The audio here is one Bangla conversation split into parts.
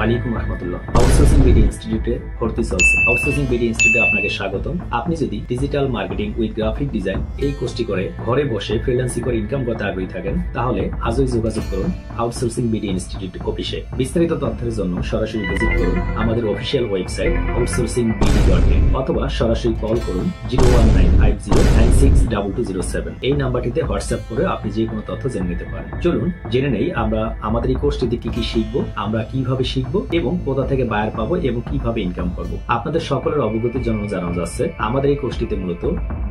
আলাইকুম রহমতুল্লাহ। আউটসোর্সিং বিডি ইনস্টিটিউটে ভর্তি চলছে। আউটসোর্সিং বিডি ইনস্টিটিউটে আপনাকে স্বাগতম। আপনি যদি digital marketing with graphic design এই কোর্সটি করে ঘরে বসে ফ্রিল্যান্সিং করে ইনকাম করতে আগ্রহী থাকেন, তাহলে আজই যোগাযোগ করুন আউটসোর্সিং বিডি ইনস্টিটিউট অফিসে। বিস্তারিত তথ্যের জন্য সরাসরি ভিজিট করুন আমাদের অফিসিয়াল ওয়েবসাইট outsourcingBD.in অথবা সরাসরি কল করুন 01950962207। এই নাম্বারটিতে হোয়াটসঅ্যাপ করে আপনি যে কোনো তথ্য জেনে নিতে পারেন। চলুন জেনে নেই আমরা আমাদের এই কোর্সটিতে কি কি শিখবো, আমরা কিভাবে শিখবো এবং কোথা থেকে বায়ার পাবো এবং কিভাবে ইনকাম করবো। আপনাদের সকলের অবগতির জন্য জানানো যাচ্ছে আমাদের এই কোর্সটিতে মূলত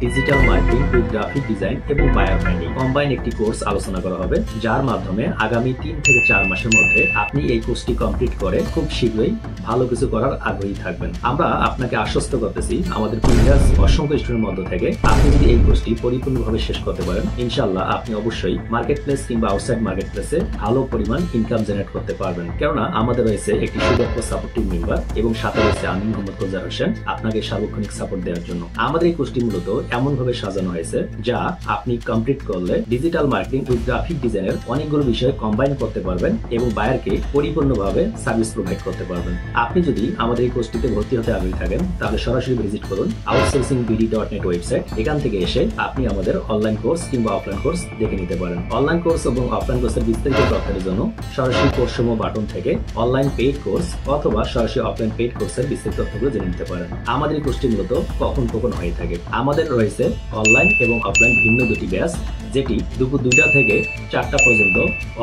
digital marketing with graphic design এবং বায়ার ফাইন্ডিং কম্বাইন একটি কোর্স আলোচনা করা হবে, যার মাধ্যমে আগামী 3 থেকে 4 মাসের মধ্যে আপনি এই কোর্সটি কমপ্লিট করে খুব শীঘ্রই ভালো কিছু করার আগ্রহী থাকবেন। আমরা আপনাকে আশ্বস্ত করতেছি আমাদের প্রিভিয়াস অসংখ্য স্টুডেন্টের মধ্য থেকে আপনি যদি এই কোর্সটি পরিপূর্ণভাবে শেষ করতে পারেন, ইনশাআল্লাহ আপনি অবশ্যই মার্কেট প্লেস কিংবা আউটসাইড মার্কেট প্লেসে ভালো পরিমাণ ইনকাম জেনারেট করতে পারবেন। কেননা আমাদের রয়েছে একটি সুদক্ষ সাপোর্টিভ মেম্বার এবং সাথে রয়েছে আমি মোহাম্মদ গোলজার হোসেন আপনাকে সার্বক্ষণিক সাপোর্ট দেওয়ার জন্য। আমাদের এই কোর্সটি মূলত এমন ভাবে সাজানো হয়েছে যা আপনি কমপ্লিট করলে ডিজিটাল মার্কেটিং উইথ গ্রাফিক ডিজাইনের অনেকগুলো বিষয় কম্বাইন করতে পারবেন এবং বায়ারকে পরিপূর্ণভাবে সার্ভিস প্রোভাইড করতে পারবেন। আপনি যদি আমাদের এই কোর্সটিতে ভর্তি হতে আগ্রহী থাকেন, তাহলে সরাসরি ভিজিট করুন outsourcingbd.net ওয়েবসাইট। এখান থেকে এসে আপনি আমাদের অনলাইন কোর্স কিংবা অফলাইন কোর্স দেখে নিতে পারেন। অনলাইন কোর্স এবং অফলাইন কোর্সের বিস্তারিত তথ্যের জন্য সরাসরি কোর্স সমূহ বাটন থেকে অনলাইন পেইড কোর্স অথবা সরাসরি অফলাইন পেইড কোর্সের বিস্তারিত তথ্যগুলো জেনে নিতে পারেন। আমাদের এই কোর্সটি মূলত কখন হয়ে থাকে। আমাদের রয়েছে অনলাইন এবং অফলাইন ভিন্ন দুটি ব্যাচ, যেটি দুপুর 2টা থেকে 4টা পর্যন্ত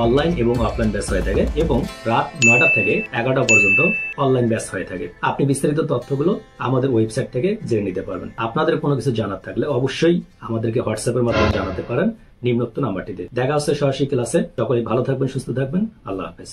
অনলাইন এবং অফলাইন ব্যাচ হয়ে থাকে এবং রাত 9টা থেকে 11টা পর্যন্ত অনলাইন ব্যাচ হয়ে থাকে। আপনি বিস্তারিত তথ্যগুলো আমাদের ওয়েবসাইট থেকে জেনে নিতে পারবেন। আপনাদের কোনো কিছু জানার থাকলে অবশ্যই আমাদেরকে হোয়াটসঅ্যাপের মাধ্যমে জানাতে পারেন নিম্নোক্ত নাম্বারটিতে। দেখা হচ্ছে সরাসরি ক্লাসে। সকলেই ভালো থাকবেন, সুস্থ থাকবেন। আল্লাহ হাফেজ।